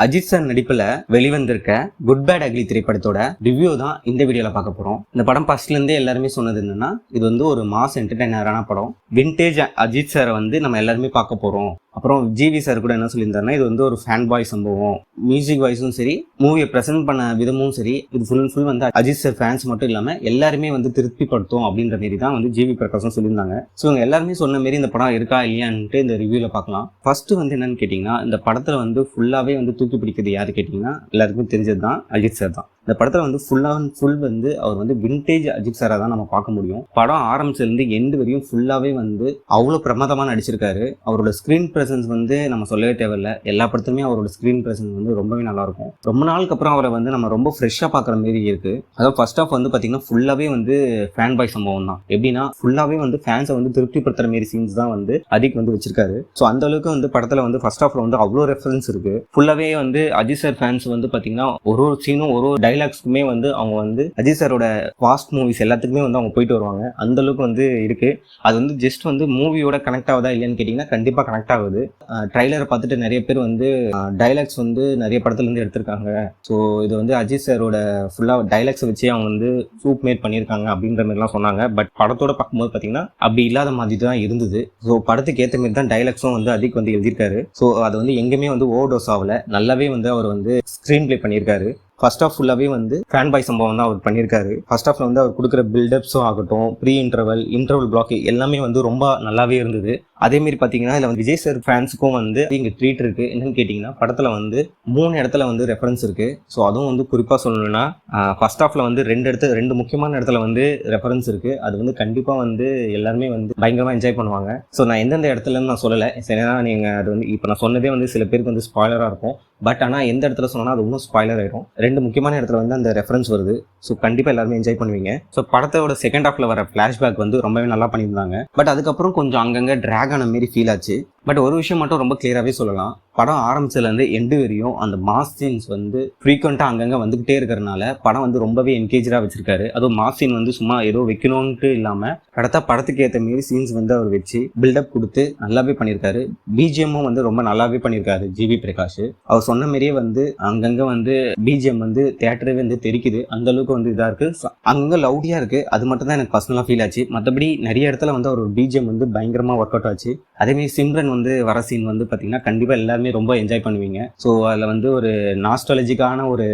Ajith sir நடிப்புல வெளிவந்திருக்க good bad ugly திரைப்படத்தோட ரிவ்யூ தான் இந்த வீடியோல பார்க்க போறோம். இந்த படம் ஃபர்ஸ்ட்ல இருந்தே எல்லாருமே சொன்னது என்னன்னா, இது வந்து ஒரு மாஸ் என்டர்டைனரான படம். விண்டேஜ் அஜித் சாரை வந்து நம்ம எல்லாருமே பார்க்க போறோம். அப்புறம் ஜிவி சார் கூட என்ன சொல்லியிருந்தாருன்னா, இது வந்து ஒரு ஃபேன் பாய் சம்பவம். மியூசிக் வைஸும் சரி, மூவியை ப்ரெசென்ட் பண்ண விதமும் சரி, இது ஃபுல் அண்ட் ஃபுல் வந்து அஜித் சார் ஃபேன்ஸ் மட்டும் இல்லாம எல்லாருமே வந்து திருப்திப்படுத்தும் அப்படின்ற மாரி தான் வந்து ஜிவி பிரகாஷும் சொல்லியிருந்தாங்க. ஸோ இவங்க எல்லாருமே சொன்ன மாரி இந்த படம் இருக்கா இல்லையான்ட்டு இந்த ரிவ்யூல பார்க்கலாம். ஃபர்ஸ்ட் வந்து என்னன்னு கேட்டீங்கன்னா, இந்த படத்துல வந்து ஃபுல்லாவே வந்து தூக்கி பிடிக்கிறது யாரு கேட்டீங்கன்னா, எல்லாருக்கும் தெரிஞ்சது தான் அஜித் சார் தான். இந்த படத்துல வந்து ஃபுல் வந்து அவர் வந்து விண்டேஜ் அஜித் சாரை தான் நம்ம பார்க்க முடியும். படம் ஆரம்பிச்சிலிருந்து எண்டு வரையும் ஃபுல்லாவே வந்து அவ்வளோ பிரமாதமா நடிச்சிருக்காரு. அவரோட ஸ்கிரீன் பிரசன்ஸ் வந்து நம்ம சொல்லவே தேவையில்லை. எல்லா படத்துலையுமே அவரோட ஸ்கிரீன் பிரசன்ஸ் வந்து ரொம்பவே நல்லா இருக்கும். ரொம்ப நாளுக்கு அப்புறம் அவரை வந்து நம்ம ரொம்ப ஃப்ரெஷ்ஷா பார்க்குற மாதிரி இருக்கு. அதாவது ஃபர்ஸ்ட் ஆஃப் வந்து பாத்தீங்கன்னா ஃபுல்லாவே வந்து ஃபேன் பாய் சம்பவம் தான். எப்படின்னா ஃபுல்லாவே வந்து ஃபேன்ஸை வந்து திருப்திப்படுத்துற மாதிரி சீன்ஸ் தான் வந்து அதிக் வந்து வச்சிருக்காரு. ஸோ அந்த அளவுக்கு வந்து படத்துல வந்து ஃபர்ஸ்ட் ஆஃப்ல வந்து அவ்வளோ ரெஃபரன்ஸ் இருக்கு. ஃபுல்லாவே வந்து அஜித் சார் ஃபேன்ஸ் வந்து பாத்தீங்கன்னா ஒரு சீனும் ஒரு டைலாக்ஸ்க்குமே வந்து அவங்க வந்து அஜித் சாரோட ஃபாஸ்ட் மூவிஸ் எல்லாத்துக்குமே வந்து அவங்க போயிட்டு வருவாங்க. அந்த அளவுக்கு வந்து இருக்கு. அது வந்து ஜஸ்ட் வந்து மூவியோட கனெக்ட் ஆகுதா இல்லையான்னு கேட்டீங்கன்னா கண்டிப்பா கனெக்ட் ஆகுது. ட்ரைலரை பார்த்துட்டு நிறைய பேர் வந்து டைலாக்ஸ் வந்து நிறைய படத்துல இருந்து எடுத்திருக்காங்க. ஸோ இது வந்து அஜித் சாரோட ஃபுல்லா டைலாக்ஸை வச்சு அவங்க வந்து சூப் மேட் பண்ணியிருக்காங்க அப்படின்ற மாதிரிலாம் சொன்னாங்க. பட் படத்தோட பார்க்கும்போது பார்த்தீங்கன்னா அப்படி இல்லாத மாதிரி தான் இருந்தது. ஸோ படத்துக்கு ஏற்ற மாதிரி தான் டைலாக்ஸும் வந்து அதிக் வந்து எழுதியிருக்காரு. ஸோ அது வந்து எங்கேயுமே வந்து ஓவர் டோஸ் ஆகல. நல்லாவே வந்து அவர் வந்து ஸ்க்ரீன் பிளே பண்ணியிருக்காரு. ஃபர்ஸ்ட் ஆஃப் ஃபுல்லாவே வந்து ஃபேன் பாய் சம்பவம் தான் அவர் பண்ணியிருக்காரு. ஃபர்ஸ்ட் ஆஃப்ல வந்து அவர் கொடுக்குற பில்டப்ஸும் ஆகட்டும், ப்ரீ இன்டர்வல் பிளாக் எல்லாமே வந்து ரொம்ப நல்லாவே இருந்தது. அதே மாதிரி பாத்தீங்கன்னா இதுல வந்து விஜய் சார் ஃபேன்ஸுக்கும் வந்து இங்க ட்ரீட் இருக்கு. என்னன்னு கேட்டீங்கன்னா படத்துல வந்து 3 இடத்துல வந்து ரெஃபரன்ஸ் இருக்கு. ஸோ அதுவும் வந்து குறிப்பா சொல்லணும்னா ஃபர்ஸ்ட் ஆஃப்ல வந்து 2 முக்கியமான இடத்துல வந்து ரெஃபரன்ஸ் இருக்கு. அது வந்து கண்டிப்பா வந்து எல்லாருமே வந்து பயங்கரமா என்ஜாய் பண்ணுவாங்க. ஸோ நான் எந்தெந்த இடத்துலன்னு நான் சொல்லலை. ஏன்னா நீங்க அது வந்து இப்போ நான் சொன்னதே வந்து சில பேருக்கு வந்து ஸ்பாய்லரா இருக்கும். பட் ஆனால் எந்த இடத்துல சொன்னா அது இன்னும் ஸ்பாய்லர் ஆயிடும். 2 முக்கியமான இடத்துல வந்து அந்த ரெஃபரன்ஸ் வருது. ஸோ கண்டிப்பா எல்லாருமே என்ஜாய் பண்ணுவீங்க. ஸோ படத்தோட செகண்ட் ஹாஃப்ல வர ஃபிளாஷ்பேக் வந்து ரொம்பவே நல்லா பண்ணியிருந்தாங்க. பட் அதுக்கப்புறம் கொஞ்சம் அங்கங்க டிராக் ஆன மாரி ஃபீல் ஆச்சு. பட் ஒரு விஷயம் மட்டும் ரொம்ப கிளியராகவே சொல்லலாம். படம் ஆரம்பிச்சதுலேருந்து எண்டு வரையும் அந்த மாஸ் சீன்ஸ் வந்து ஃப்ரீக்வெண்ட்டாக அங்கங்கே வந்துகிட்டே இருக்கிறனால படம் வந்து ரொம்பவே என்கேஜாக வச்சிருக்காரு. அதுவும் மாஸ் சீன் வந்து சும்மா ஏதோ வைக்கணும்ட்டு இல்லாமல் படத்துக்கு ஏற்ற மாரி சீன்ஸ் வந்து அவர் வச்சு பில்டப் கொடுத்து நல்லாவே பண்ணியிருக்காரு. பிஜிஎம்மும் வந்து ரொம்ப நல்லாவே பண்ணியிருக்காரு ஜிவி பிரகாஷ். அவர் சொன்ன மாதிரியே வந்து அங்கங்கே வந்து பிஜிஎம் வந்து தியேட்டரே வந்து தெரிக்குது. அந்த அளவுக்கு வந்து இதாக இருக்கு. அங்கங்கே லவுடியாக இருக்கு. அது மட்டும் தான் எனக்கு பர்சனலாக ஃபீல் ஆச்சு. மற்றபடி நிறைய இடத்துல வந்து அவர் பிஜிஎம் வந்து பயங்கரமாக ஒர்க் அவுட் ஆச்சு. அதேமாதிரி சிம்ரன் வந்து வர சீன் வந்து பார்த்தீங்கன்னா கண்டிப்பாக எல்லாருமே ரொம்ப என்ஜாய் பண்ணுவீங்க. ஸோ அதில் வந்து ஒரு நாஸ்டாலஜிக்கான ஒரு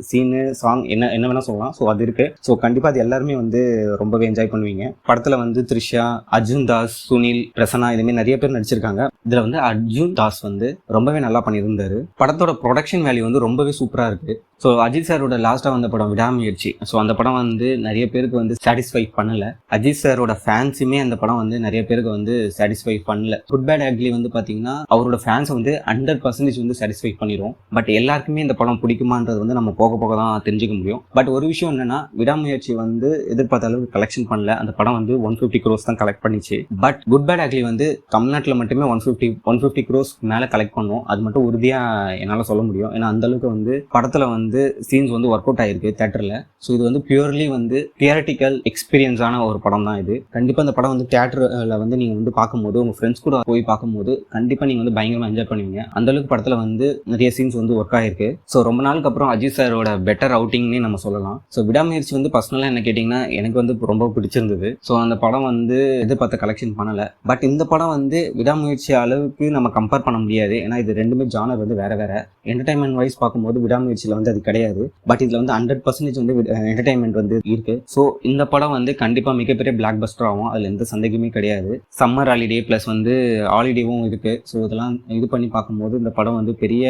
சீனு சாங் என்ன வேணா சொல்லலாம். ஸோ அது இருக்கு. ஸோ கண்டிப்பாக அது எல்லாருமே வந்து ரொம்பவே என்ஜாய் பண்ணுவீங்க. படத்தில் வந்து த்ரிஷா, அர்ஜுன் தாஸ், சுனில், பிரசன்னா இதுமாதிரி நிறைய பேர் நடிச்சிருக்காங்க. இதில் வந்து அர்ஜுன் தாஸ் வந்து ரொம்பவே நல்லா பண்ணியிருந்தாரு. படத்தோட ப்ரொடக்ஷன் வேல்யூ வந்து ரொம்பவே சூப்பராக இருக்கு. ஸோ அஜித் சாரோட லாஸ்ட்டாக வந்த படம் விடாமுயற்சி. ஸோ அந்த படம் வந்து நிறைய பேருக்கு வந்து சாட்டிஸ்ஃபை பண்ணல. அஜித் சாரோட ஃபேன்ஸுமே அந்த படம் வந்து நிறைய பேருக்கு வந்து சாட்டிஸ்ஃபை பண்ணல. குட் பேட் அக்லி வந்து பார்த்தீங்கன்னா அவரோட ஃபேன்ஸை வந்து 100% வந்து சாட்டிஸ்ஃபை பண்ணிடும். பட் எல்லாருக்குமே இந்த படம் பிடிக்குமான்றது வந்து நம்ம போக போக தான் தெரிஞ்சுக்க முடியும். பட் ஒரு விஷயம் என்னன்னா, விடாமுயற்சி வந்து எதிர்பார்த்த அளவுக்கு கலெக்ஷன் பண்ணல. அந்த படம் வந்து 150 crores தான் கலெக்ட் பண்ணிச்சு. பட் குட் பேட் அக்லி வந்து தமிழ்நாட்டில் மட்டுமே 150 crores மேலே கலெக்ட் பண்ணும். அது மட்டும் உறுதியாக என்னால் சொல்ல முடியும். ஏன்னா அந்த அளவுக்கு வந்து படத்தில் வந்து சீன்ஸ் வந்து ஒர்க் அவுட் ஆயிருக்கு தியேட்டர்ல. ஸோ இது வந்து பியூர்லி வந்து தியரட்டிக்கல் எக்ஸ்பீரியன்ஸான ஒரு படம் தான் இது. கண்டிப்பா இந்த படம் வந்து தியேட்டர்ல வந்து நீங்க வந்து பார்க்கும்போது உங்க ஃப்ரெண்ட்ஸ் கூட போய் பார்க்கும்போது கண்டிப்பா நீங்க வந்து பயங்கரமா என்ஜாய் பண்ணுவீங்க. அந்த அளவுக்கு படத்துல வந்து நிறைய சீன்ஸ் வந்து ஒர்க் ஆயிருக்கு. ஸோ ரொம்ப நாளுக்கு அப்புறம் அஜித் சாரோட பெட்டர் அவுட்டிங்னே நம்ம சொல்லலாம். ஸோ விடாமுயற்சி வந்து பர்சனலா என்ன கேட்டீங்கன்னா எனக்கு வந்து ரொம்ப பிடிச்சிருந்தது. ஸோ அந்த படம் வந்து எதிர்பார்த்த கலெக்ஷன் பண்ணல. பட் இந்த படம் வந்து விடாமுயற்சி அளவுக்கு நம்ம கம்பேர் பண்ண முடியாது. ஏன்னா இது ரெண்டுமே ஜானர் வந்து வேற வேற. என்டர்டைன்மெண்ட் வைஸ் பார்க்கும்போது விடாமுயற்சியில வந்து அது கிடையாது. பட் இதுல வந்து 100% வந்து என்டர்டைன்மெண்ட் வந்து இருக்கு. ஸோ இந்த படம் வந்து கண்டிப்பா மிகப்பெரிய பிளாக் பஸ்டர் ஆகும். அதுல எந்த சந்தேகமே கிடையாது. சம்மர் ஹாலிடே பிளஸ் வந்து ஹாலிடேவும் இருக்கு. ஸோ இதெல்லாம் இது பண்ணி பார்க்கும்போது இந்த படம் வந்து பெரிய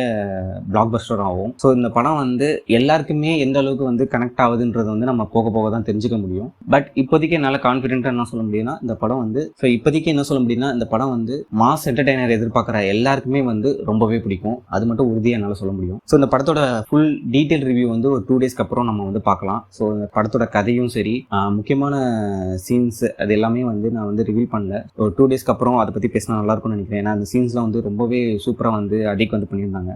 பிளாக் பஸ்டர் ஆகும். ஸோ இந்த படம் வந்து எல்லாருக்குமே எந்த அளவுக்கு வந்து கனெக்ட் ஆகுதுன்றது வந்து நம்ம போக போக தான் தெரிஞ்சுக்க முடியும். பட் இப்போதைக்கு என்னால் கான்ஃபிடென்ட்டா என்ன சொல்ல முடியும்னா இந்த படம் வந்து இந்த படம் வந்து மாஸ் என்டர்டைனர் எதிர்பார்க்குற எல்லாருக்குமே வந்து ரொம்பவே பிடிக்கும். அது மட்டும் உறுதியாக என்னால் சொல்ல முடியும். ஸோ இந்த படத்தோட ஃபுல் டீட்டெயில் ரிவ்யூ வந்து ஒரு 2 டேஸ்க்கு அப்புறம் நம்ம வந்து பார்க்கலாம். ஸோ இந்த படத்தோட கதையும் சரி, முக்கியமான சீன்ஸ் அது எல்லாமே வந்து நான் வந்து ரிவீல் பண்ணல. ஒரு 2 டேஸ்க்கு அப்புறம் அதை பற்றி பேசினா நல்லா இருக்கும்னு நினைக்கிறேன். ஏன்னா அந்த சீன்ஸ்லாம் வந்து ரொம்பவே சூப்பராக வந்து அதிக் வந்து பண்ணியிருந்தாங்க.